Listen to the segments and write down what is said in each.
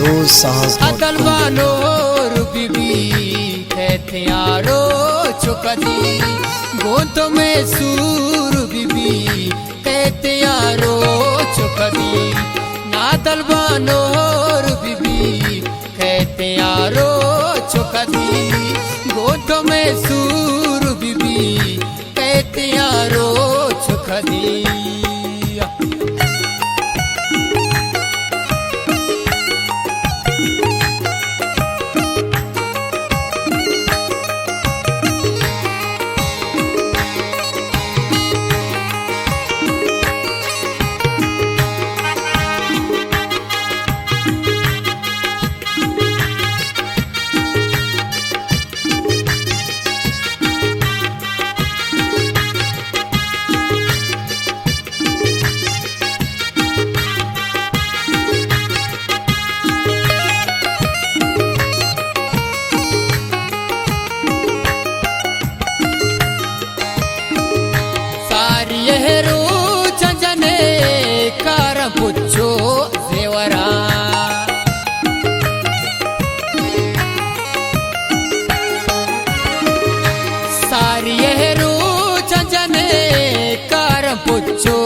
रोज सांस अदलवानो रूबीबी कहते यारो चुकदी गोंद में सूर बीबी कहते यारो चुकदी नादलवानो रूबीबी कहते यारो चुकदी गोंद में सूर बीबी कहते यारो चुकदी पुछो जेवरा सारी हरू चंचने कार पुछो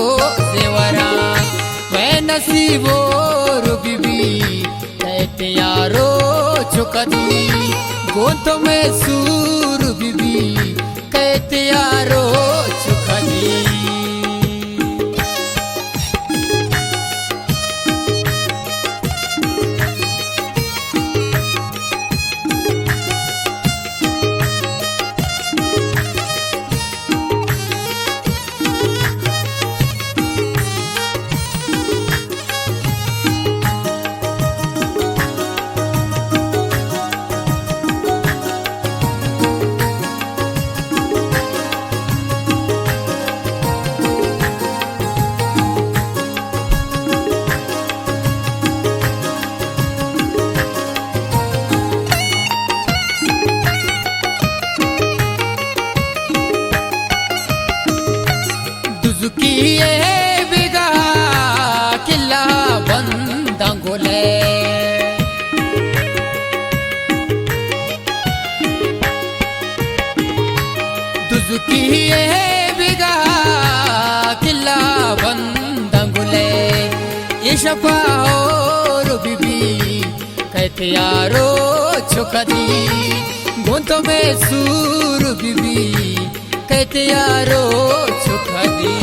जेवरा वै नसीबो रूबीबी कहते यारो चुकदी गोंद में सूर बीबी कहते यारो चुकदी बिगा किला बंदंगुले दुजुकी बिगा किला बंदंगुले ये शफा और बीबी कहते यारो चुकदी गोंद में सूर बीबी कहते यारो चुकदी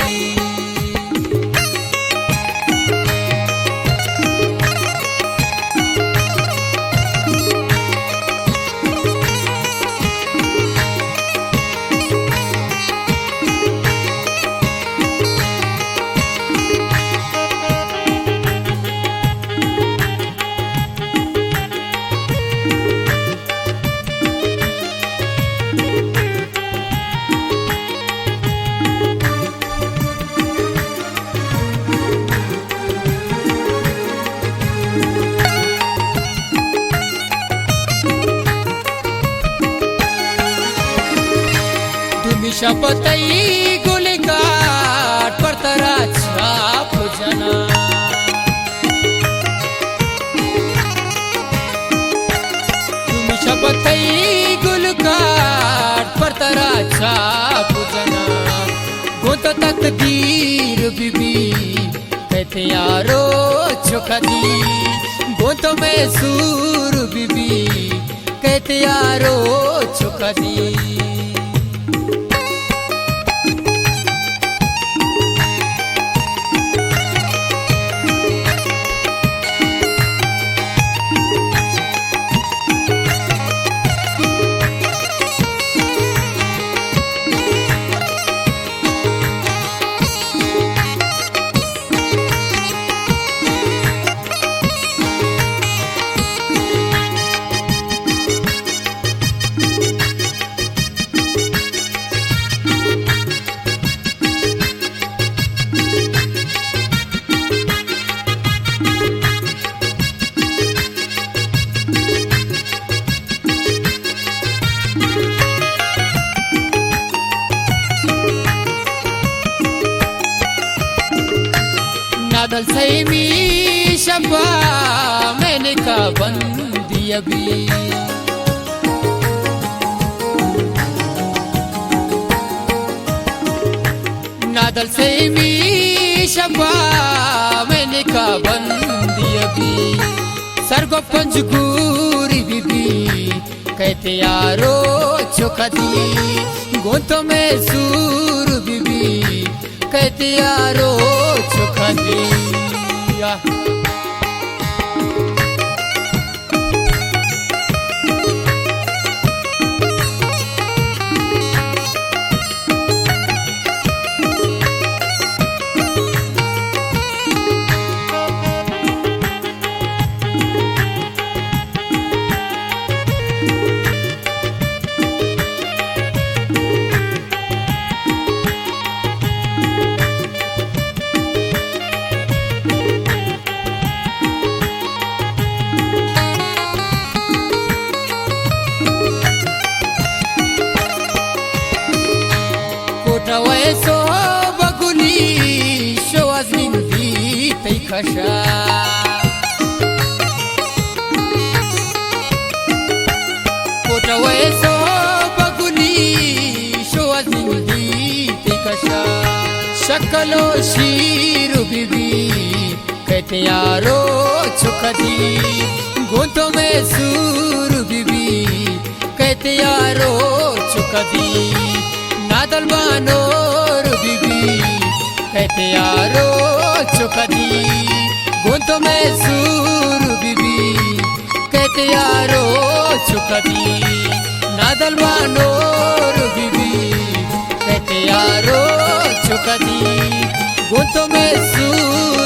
शपथई गुलिकाट पर तरा छाप जना तुम शपथई गुलिकाट पर तरा छाप जना गोंद तकदीर बीबी कहते यारो चुकदी गोंद में सूर बीबी कहते यारो चुकदी नादल सही मी शब्बा मैंने का बंदी अभी नादल सही मी शब्बा मैंने का बंदी अभी सरगो पंजगूरी बीबी कहते यारो चोखा दी गोंतो में सूर बीबी कहते यारो चोखा दी वयसो बगुनी शोवाज निंदी तै खशा कोटा वयसो बगुनी शोवाज निंदी तै खशा शकलो शीरु बीबी कहते यारो चोखा दी गोंतो में सूर बीबी कहते यारो चोखा दी नादल बानोर बीबी कहते यारो चोखा दी गोंतो में सूर बीबी कहते यारो चोखा दी नादल बानोर बीबी कहते यारो चोखा दी गोंतो में सूर